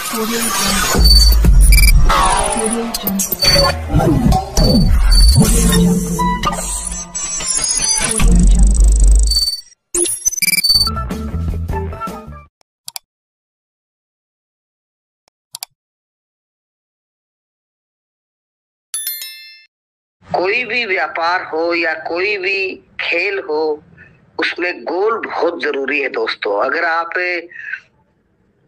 Audio Jungle. Audio Jungle. Audio Jungle. Audio Jungle. कोई भी व्यापार हो या कोई भी खेल हो, उसमें गोल बहुत जरूरी है दोस्तों। अगर आप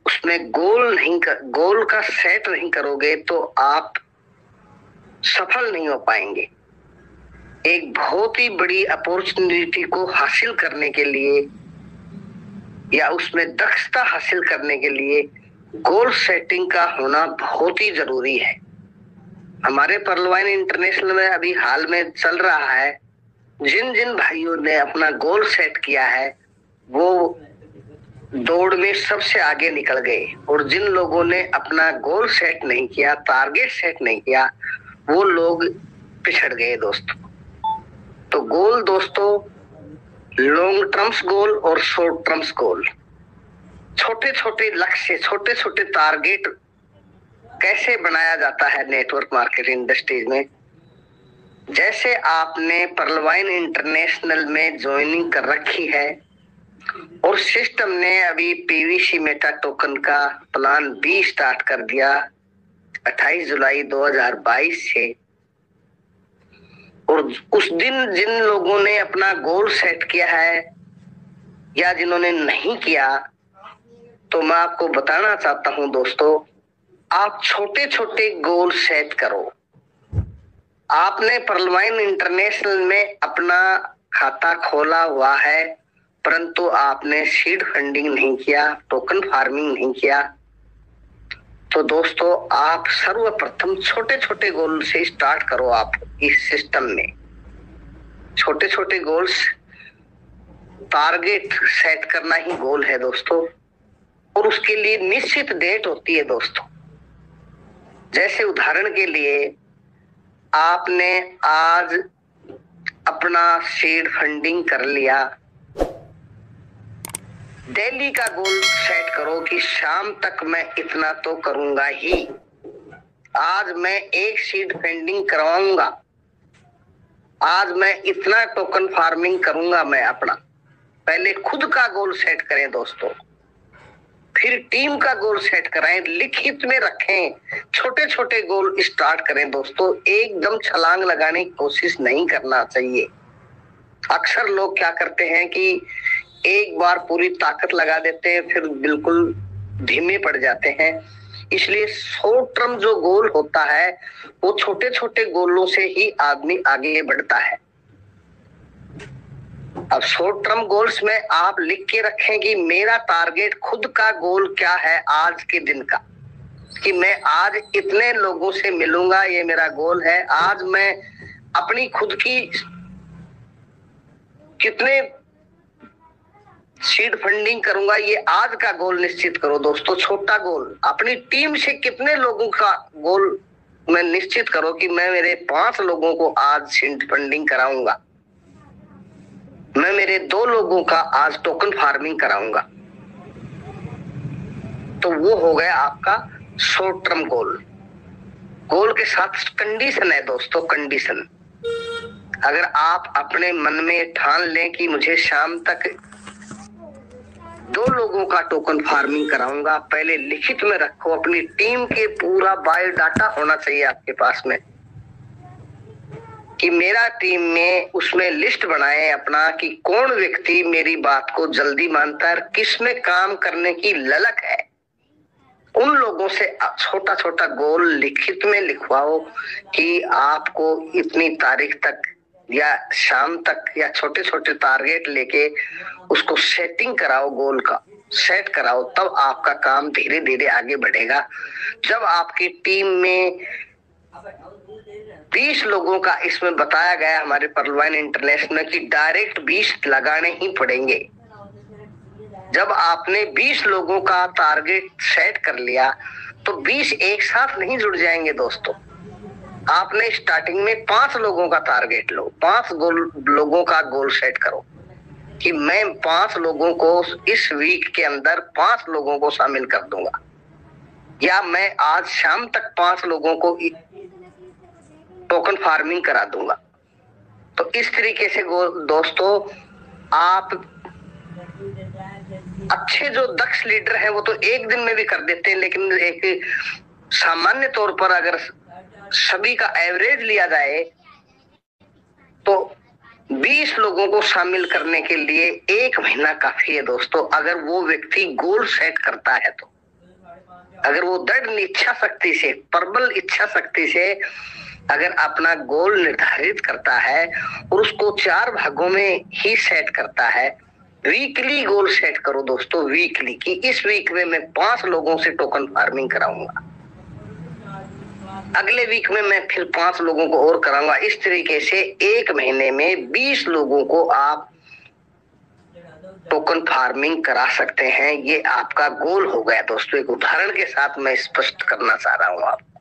उसमें गोल का सेट नहीं करोगे तो आप सफल नहीं हो पाएंगे। एक बहुत ही बड़ी अपॉर्चुनिटी को हासिल करने के लिए या उसमें दक्षता हासिल करने के लिए गोल सेटिंग का होना बहुत ही जरूरी है। हमारे परलवाइन इंटरनेशनल में अभी हाल में चल रहा है, जिन जिन भाइयों ने अपना गोल सेट किया है वो दौड़ में सबसे आगे निकल गए, और जिन लोगों ने अपना गोल सेट नहीं किया, टारगेट सेट नहीं किया, वो लोग पिछड़ गए दोस्तों। तो गोल दोस्तों, लॉन्ग टर्म्स गोल और शॉर्ट टर्म्स गोल, छोटे छोटे लक्ष्य, छोटे छोटे टारगेट कैसे बनाया जाता है नेटवर्क मार्केटिंग इंडस्ट्रीज में। जैसे आपने परलवाइन इंटरनेशनल में ज्वाइनिंग कर रखी है और सिस्टम ने अभी पीवीसी मेटा टोकन का प्लान बी स्टार्ट कर दिया 28 जुलाई 2022 से, और उस दिन जिन लोगों ने अपना गोल सेट किया है या जिन्होंने नहीं किया, तो मैं आपको बताना चाहता हूं दोस्तों, आप छोटे छोटे गोल सेट करो। आपने परलवाइन इंटरनेशनल में अपना खाता खोला हुआ है, परंतु आपने सीड फंडिंग नहीं किया, टोकन फार्मिंग नहीं किया, तो दोस्तों आप सर्वप्रथम छोटे छोटे गोल से स्टार्ट करो। आप इस सिस्टम में छोटे छोटे गोल्स, टारगेट सेट करना ही गोल है दोस्तों, और उसके लिए निश्चित डेट होती है दोस्तों। जैसे उदाहरण के लिए आपने आज अपना सीड फंडिंग कर लिया, डेली का गोल सेट करो कि शाम तक मैं इतना तो करूंगा ही। आज मैं एक सीड फंडिंग करवाऊंगा, आज मैं इतना टोकन फार्मिंग करूंगा। मैं अपना पहले खुद का गोल सेट करें दोस्तों, फिर टीम का गोल सेट कराएं, लिखित में रखें, छोटे छोटे गोल स्टार्ट करें दोस्तों। एकदम छलांग लगाने की कोशिश नहीं करना चाहिए। अक्सर लोग क्या करते हैं कि एक बार पूरी ताकत लगा देते हैं, फिर बिल्कुल धीमे पड़ जाते हैं। इसलिए शॉर्ट टर्म जो गोल होता है वो छोटे छोटे गोलों से ही आदमी आगे बढ़ता है। अब शॉर्ट टर्म गोल्स में आप लिख के रखें कि मेरा टारगेट खुद का गोल क्या है आज के दिन का, कि मैं आज इतने लोगों से मिलूंगा, ये मेरा गोल है। आज मैं अपनी खुद की कितने सीड फंडिंग करूंगा, ये आज का गोल निश्चित करो दोस्तों। छोटा गोल, अपनी टीम से कितने लोगों का गोल मैं निश्चित करो कि मैं मेरे 5 लोगों को आज सीड फंडिंग कराऊंगा, मैं मेरे 2 लोगों का आज टोकन फार्मिंग कराऊंगा। तो वो हो गया आपका शॉर्ट टर्म गोल। गोल के साथ कंडीशन है दोस्तों, कंडीशन। अगर आप अपने मन में ठान लें कि मुझे शाम तक 2 लोगों का टोकन फार्मिंग कराऊंगा, पहले लिखित में रखो। अपनी टीम के पूरा बायोडाटा होना चाहिए आपके पास में, कि मेरा टीम में उसमें लिस्ट बनाए अपना कि कौन व्यक्ति मेरी बात को जल्दी मानता है, किस में काम करने की ललक है। उन लोगों से छोटा छोटा गोल लिखित में लिखवाओ कि आपको इतनी तारीख तक या शाम तक, या छोटे छोटे टारगेट लेके उसको सेटिंग कराओ, गोल का सेट कराओ। तब आपका काम धीरे धीरे आगे बढ़ेगा। जब आपकी टीम में 20 लोगों का इसमें बताया गया हमारे परलवाइन इंटरनेशनल की डायरेक्ट 20 लगाने ही पड़ेंगे। जब आपने 20 लोगों का टारगेट सेट कर लिया तो 20 एक साथ नहीं जुड़ जाएंगे दोस्तों। आपने स्टार्टिंग में 5 लोगों का टारगेट लो, 5 लोगों का गोल सेट करो कि मैं 5 लोगों को इस वीक के अंदर 5 लोगों को शामिल कर दूंगा। या मैं आज शाम तक 5 लोगों को टोकन फार्मिंग करा दूंगा। तो इस तरीके से दोस्तों आप अच्छे जो दक्ष लीडर हैं वो तो एक दिन में भी कर देते हैं, लेकिन एक सामान्य तौर पर अगर सभी का एवरेज लिया जाए तो 20 लोगों को शामिल करने के लिए 1 महीना काफी है दोस्तों, अगर वो व्यक्ति गोल सेट करता है तो। अगर वो दृढ़ इच्छा शक्ति से, प्रबल इच्छा शक्ति से अगर अपना गोल निर्धारित करता है और उसको 4 भागों में ही सेट करता है। वीकली गोल सेट करो दोस्तों, वीकली की इस वीक में मैं 5 लोगों से टोकन फार्मिंग कराऊंगा, अगले वीक में मैं फिर 5 लोगों को और कराऊंगा। इस तरीके से 1 महीने में 20 लोगों को आप टोकन फार्मिंग करा सकते हैं। ये आपका गोल हो गया दोस्तों। एक उदाहरण के साथ मैं स्पष्ट करना चाह रहा हूँ आपको,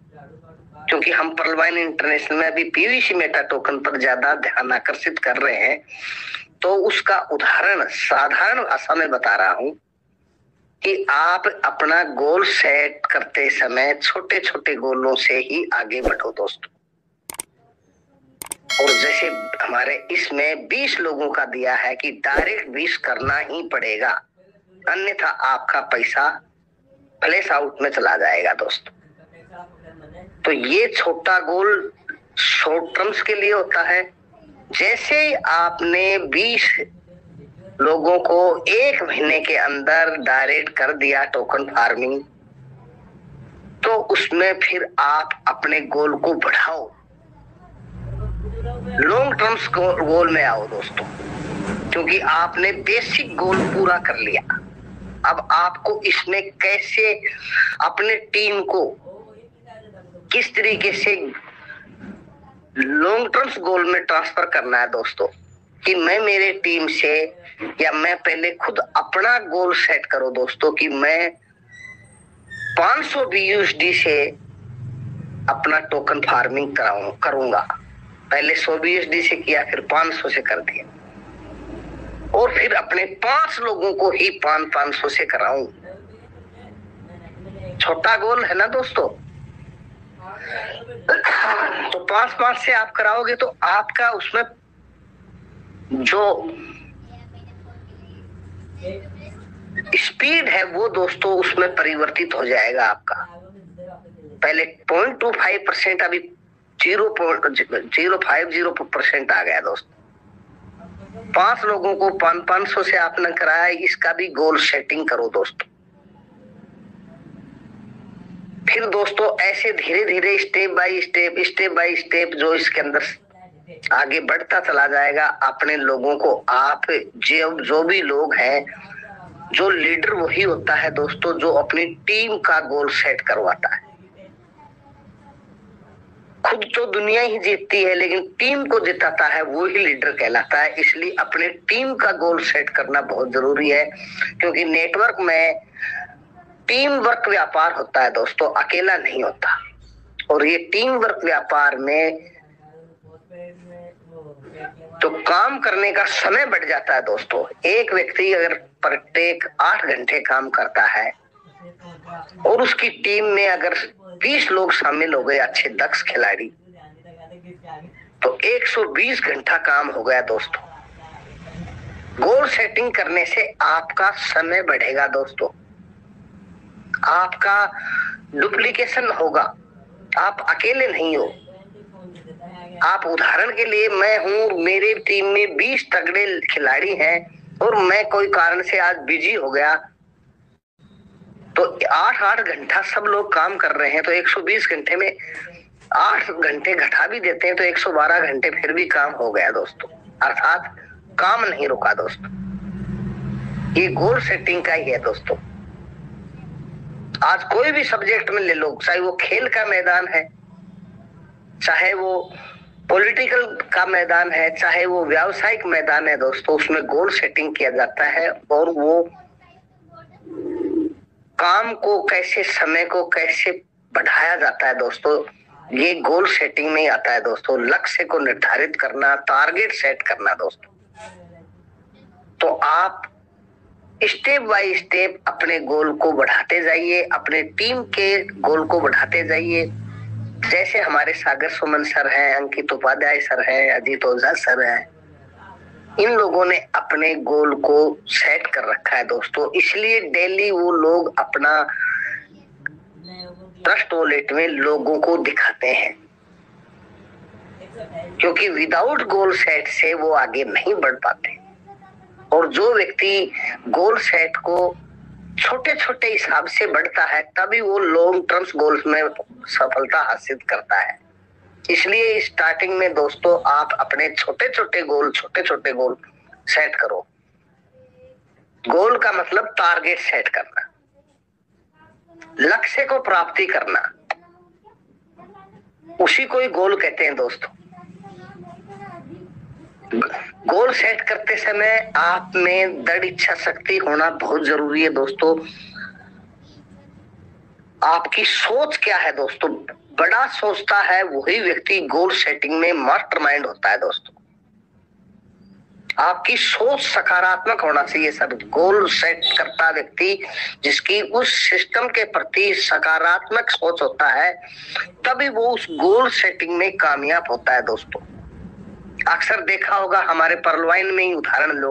क्योंकि हम पर्लवाइन इंटरनेशनल में अभी पीवीसी मेटा टोकन पर ज्यादा ध्यान आकर्षित कर रहे हैं, तो उसका उदाहरण साधारण भाषा में बता रहा हूं कि आप अपना गोल सेट करते समय छोटे छोटे गोलों से ही आगे बढ़ो दोस्तों। और जैसे हमारे इसमें 20 लोगों का दिया है कि डायरेक्ट 20 करना ही पड़ेगा, अन्यथा आपका पैसा फ्लैश आउट में चला जाएगा दोस्तों। तो ये छोटा गोल शॉर्ट टर्म्स के लिए होता है। जैसे आपने 20 लोगों को 1 महीने के अंदर डायरेक्ट कर दिया टोकन फार्मिंग, तो उसमें फिर आप अपने गोल को बढ़ाओ, लॉन्ग टर्म्स गोल में आओ दोस्तों, क्योंकि आपने बेसिक गोल पूरा कर लिया। अब आपको इसमें कैसे अपने टीम को किस तरीके से लॉन्ग टर्म्स गोल में ट्रांसफर करना है दोस्तों, कि मैं मेरे टीम से या मैं पहले खुद अपना गोल सेट करो दोस्तों कि मैं 500 BUSD से अपना टोकन फार्मिंग करूंगा। पहले 100 BUSD से किया, फिर 500 से कर दिया, और फिर अपने 5 लोगों को ही 500 से कराऊं। छोटा गोल है ना दोस्तों। तो 5 से आप कराओगे तो आपका उसमें जो स्पीड है वो दोस्तों उसमें परिवर्तित हो जाएगा आपका। पहले 0.25%, अभी 0.050% आ गया दोस्तों। 5 लोगों को 500 से आपने कराया, इसका भी गोल सेटिंग करो दोस्तों। फिर दोस्तों ऐसे धीरे धीरे स्टेप बाय स्टेप जो इसके अंदर आगे बढ़ता चला जाएगा। अपने लोगों को आप जो भी लोग हैं, जो लीडर वही होता है दोस्तों जो अपनी टीम का गोल सेट करवाता है। खुद तो दुनिया ही जीतती है, लेकिन टीम को जिताता है वो ही लीडर कहलाता है। इसलिए अपने टीम का गोल सेट करना बहुत जरूरी है, क्योंकि नेटवर्क में टीम वर्क व्यापार होता है दोस्तों, अकेला नहीं होता। और ये टीम वर्क व्यापार में तो काम करने का समय बढ़ जाता है दोस्तों। एक व्यक्ति अगर प्रत्येक 8 घंटे काम करता है और उसकी टीम में अगर 20 लोग शामिल हो गए, अच्छे दक्ष खिलाड़ी, तो 120 घंटा काम हो गया दोस्तों। गोल सेटिंग करने से आपका समय बढ़ेगा दोस्तों, आपका डुप्लीकेशन होगा, आप अकेले नहीं हो। आप उदाहरण के लिए, मैं हूं, मेरे टीम में 20 तगड़े खिलाड़ी हैं और मैं कोई कारण से आज बिजी हो गया, तो 8 घंटा सब लोग काम कर रहे हैं, तो 120 घंटे में 8 घंटे घटा भी देते हैं तो 112 घंटे फिर भी काम हो गया दोस्तों। अर्थात काम नहीं रुका दोस्तों। ये गोल सेटिंग का ही है दोस्तों। आज कोई भी सब्जेक्ट में ले लो, चाहे वो खेल का मैदान है, चाहे वो पॉलिटिकल का मैदान है, चाहे वो व्यावसायिक मैदान है दोस्तों, उसमें गोल सेटिंग किया जाता है और वो काम को कैसे, समय को कैसे बढ़ाया जाता है दोस्तों, ये गोल सेटिंग में ही आता है दोस्तों। लक्ष्य को निर्धारित करना, टारगेट सेट करना दोस्तों। तो आप स्टेप बाय स्टेप अपने गोल को बढ़ाते जाइए, अपने टीम के गोल को बढ़ाते जाइए। जैसे हमारे सागर सुमन सर हैं, अंकित उपाध्याय सर हैं, अजीत ओझा सर हैं, इन लोगों ने अपने गोल को सेट कर रखा है दोस्तों। इसलिए डेली वो लोग अपना ट्रस्ट वॉलेट में लोगों को दिखाते हैं, क्योंकि विदाउट गोल सेट से वो आगे नहीं बढ़ पाते। और जो व्यक्ति गोल सेट को छोटे छोटे हिसाब से बढ़ता है तभी वो लॉन्ग टर्म गोल्स में सफलता हासिल करता है। इसलिए स्टार्टिंग में दोस्तों आप अपने छोटे छोटे गोल सेट करो। गोल का मतलब टारगेट सेट करना, लक्ष्य को प्राप्ति करना, उसी को ही गोल कहते हैं दोस्तों। गोल सेट करते समय आप में दृढ़ इच्छा शक्ति होना बहुत जरूरी है दोस्तों। आपकी सोच क्या है दोस्तों? बड़ा सोचता है वही व्यक्ति गोल सेटिंग में मास्टरमाइंड होता है दोस्तों। आपकी सोच सकारात्मक होना चाहिए सब। गोल सेट करता व्यक्ति जिसकी उस सिस्टम के प्रति सकारात्मक सोच होता है तभी वो उस गोल सेटिंग में कामयाब होता है दोस्तों। अक्सर देखा होगा हमारे परलवाइन में ही उदाहरण लो,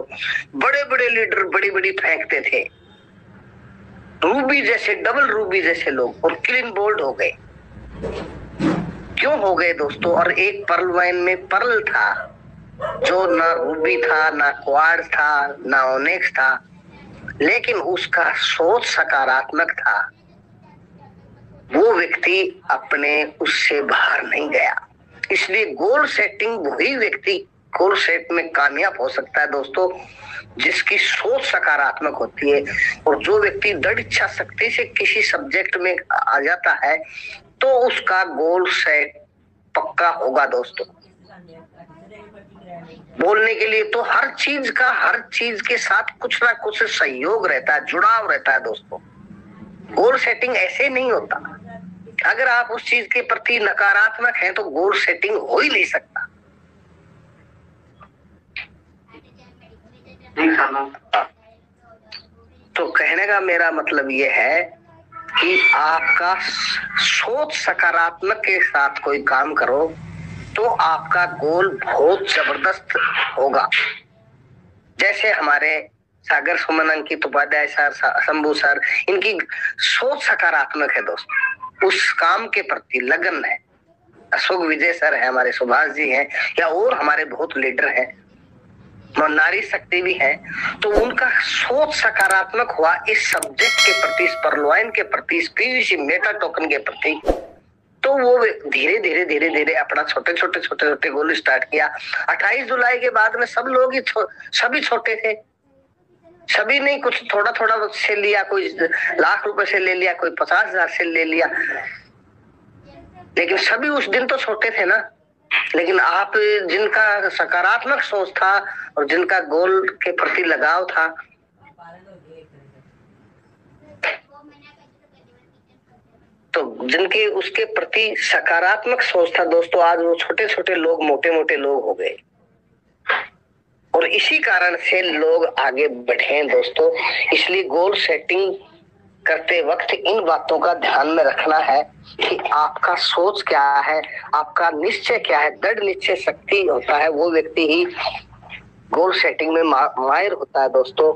बड़े बड़े लीडर बड़ी बड़ी फेंकते थे, रूबी जैसे डबल रूबी जैसे लोग, और क्लीन बोल्ड हो गए। क्यों हो गए दोस्तों? और एक परलवाइन में पर्ल था जो ना रूबी था, ना क्वार्ट्ज था, ना ओनेक्स था, लेकिन उसका सोच सकारात्मक था। वो व्यक्ति अपने उससे बाहर नहीं गया। इसलिए गोल सेटिंग वही व्यक्ति गोल सेट में कामयाब हो सकता है दोस्तों जिसकी सोच सकारात्मक होती है। और जो व्यक्ति दृढ़ इच्छा शक्ति से किसी सब्जेक्ट में आ जाता है तो उसका गोल सेट पक्का होगा दोस्तों। बोलने के लिए तो हर चीज के साथ कुछ ना कुछ सहयोग रहता है, जुड़ाव रहता है दोस्तों। गोल सेटिंग ऐसे नहीं होता। अगर आप उस चीज के प्रति नकारात्मक हैं तो गोल सेटिंग हो ही नहीं सकता। तो कहने का मेरा मतलब ये है कि आपका सोच सकारात्मक के साथ कोई काम करो तो आपका गोल बहुत जबरदस्त होगा। जैसे हमारे सागर सुमन, अंकित उपाध्याय सर, शंभू सर, इनकी सोच सकारात्मक है दोस्तों, उस काम के प्रति लगन है। अशोक विजय सर है, हमारे सुभाष जी हैं, या और हमारे बहुत लीडर हैं, नारी शक्ति भी है। तो उनका सोच सकारात्मक हुआ इस सब्जेक्ट के प्रति, इस परलवाइन के प्रति, इस पीवीसी मेटा टोकन के प्रति। तो वो धीरे धीरे अपना छोटे गोल स्टार्ट किया। 28 जुलाई के बाद में सब लोग ही सभी छोटे थे, सभी ने कुछ थोड़ा से लिया, कोई लाख रुपए से ले लिया, कोई 50,000 से ले लिया, लेकिन सभी उस दिन तो छोटे थे ना। लेकिन आप जिनका सकारात्मक सोच था और जिनका गोल के प्रति लगाव था, तो जिनके उसके प्रति सकारात्मक सोच था दोस्तों, आज वो छोटे छोटे लोग मोटे लोग हो गए। और इसी कारण से लोग आगे बढ़े दोस्तों। इसलिए गोल सेटिंग करते वक्त इन बातों का ध्यान में रखना है कि आपका सोच क्या है, आपका निश्चय क्या है। दृढ़ निश्चय शक्ति होता है वो व्यक्ति ही गोल सेटिंग में माहिर होता है दोस्तों।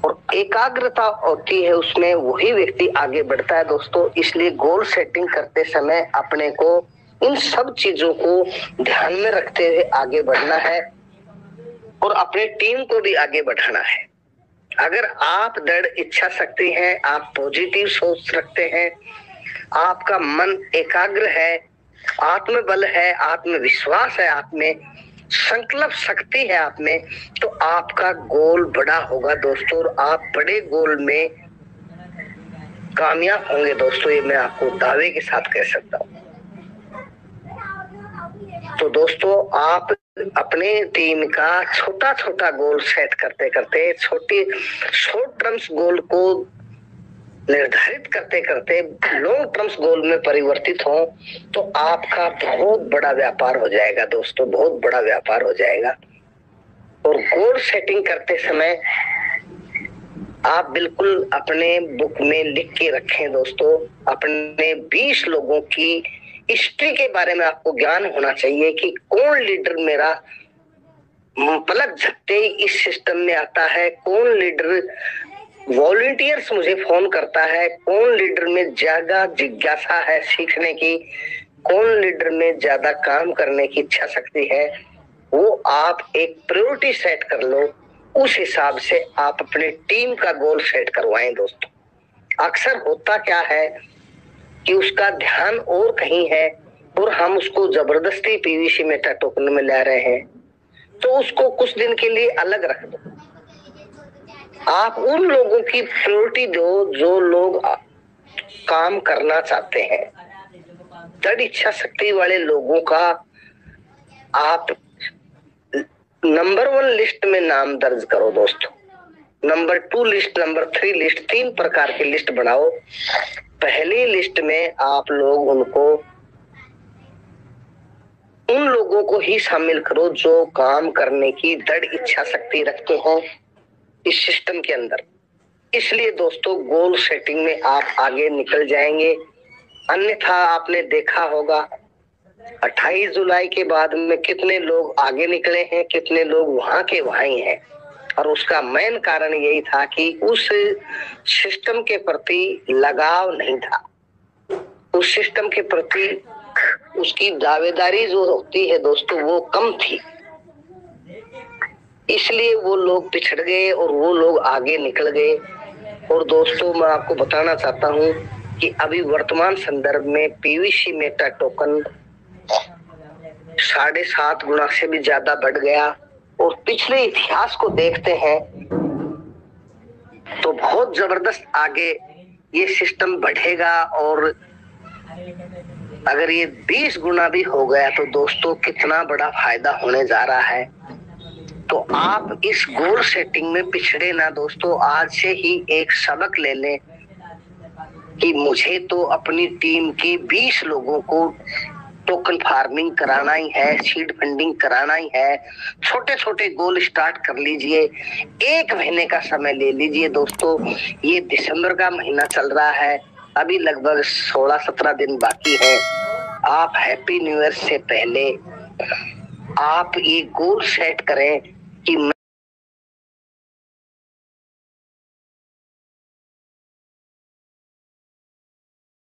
और एकाग्रता होती है उसमें, वही व्यक्ति आगे बढ़ता है दोस्तों। इसलिए गोल सेटिंग करते समय अपने को इन सब चीजों को ध्यान में रखते हुए आगे बढ़ना है और अपने टीम को भी आगे बढ़ाना है। अगर आप दृढ़ इच्छा शक्ति है, आप पॉजिटिव सोच रखते हैं, आपका मन एकाग्र है, आत्मबल है, आत्मविश्वास है, आप में संकल्प शक्ति है आप में, तो आपका गोल बड़ा होगा दोस्तों और आप बड़े गोल में कामयाब होंगे दोस्तों। ये मैं आपको दावे के साथ कह सकता हूँ। तो दोस्तों आप अपने टीम का छोटा गोल सेट करते करते, शॉर्ट टर्म्स गोल को निर्धारित करते करते लॉन्ग टर्म्स गोल में परिवर्तित हो तो आपका बहुत बड़ा व्यापार हो जाएगा दोस्तों, बहुत बड़ा व्यापार हो जाएगा। और गोल सेटिंग करते समय आप बिल्कुल अपने बुक में लिख के रखें दोस्तों। अपने 20 लोगों की हिस्ट्री के बारे में आपको ज्ञान होना चाहिए कि कौन लीडर मेरा पलक झपकते ही इस सिस्टम में आता है, कौन लीडर वॉलंटियर्स मुझे फोन करता है, कौन लीडर में ज्यादा जिज्ञासा है सीखने की, कौन लीडर में ज्यादा काम करने की इच्छा शक्ति है। वो आप एक प्रायोरिटी सेट कर लो, उस हिसाब से आप अपने टीम का गोल सेट करवाएं दोस्तों। अक्सर होता क्या है कि उसका ध्यान और कहीं है और हम उसको जबरदस्ती पीवीसी मेटा टोकन में ला रहे हैं, तो उसको कुछ दिन के लिए अलग रख दो। आप उन लोगों की प्रायोरिटी दो जो लोग काम करना चाहते हैं। दृढ़ इच्छा शक्ति वाले लोगों का आप नंबर 1 लिस्ट में नाम दर्ज करो दोस्तों। नंबर 2 लिस्ट, नंबर 3 लिस्ट, 3 प्रकार की लिस्ट बनाओ। पहली लिस्ट में आप लोग उन लोगों को ही शामिल करो जो काम करने की दृढ़ इच्छा शक्ति रखते हैं इस सिस्टम के अंदर। इसलिए दोस्तों गोल सेटिंग में आप आगे निकल जाएंगे। अन्यथा आपने देखा होगा 28 जुलाई के बाद में कितने लोग आगे निकले हैं, कितने लोग वहां के वहां ही हैं। और उसका मेन कारण यही था कि उस सिस्टम के प्रति लगाव नहीं था, उस सिस्टम के प्रति उसकी दावेदारी जो होती है दोस्तों वो कम थी। इसलिए वो लोग पिछड़ गए और वो लोग आगे निकल गए। और दोस्तों मैं आपको बताना चाहता हूं कि अभी वर्तमान संदर्भ में पीवीसी मेटा टोकन 7.5 गुना से भी ज्यादा बढ़ गया। और पिछले इतिहास को देखते हैं तो बहुत जबरदस्त आगे ये सिस्टम बढ़ेगा। और अगर ये 20 गुना भी हो गया तो दोस्तों कितना बड़ा फायदा होने जा रहा है। तो आप इस गोल सेटिंग में पिछड़े ना दोस्तों। आज से ही एक सबक ले लें कि मुझे तो अपनी टीम की 20 लोगों को टोकन फार्मिंग कराना ही है, सीड फंडिंग कराना ही है। छोटे छोटे गोल स्टार्ट कर लीजिए, 1 महीने का समय ले लीजिए दोस्तों। ये दिसंबर का महीना चल रहा है, अभी लगभग 16-17 दिन बाकी है। आप हैप्पी न्यू ईयर से पहले आप ये गोल सेट करें कि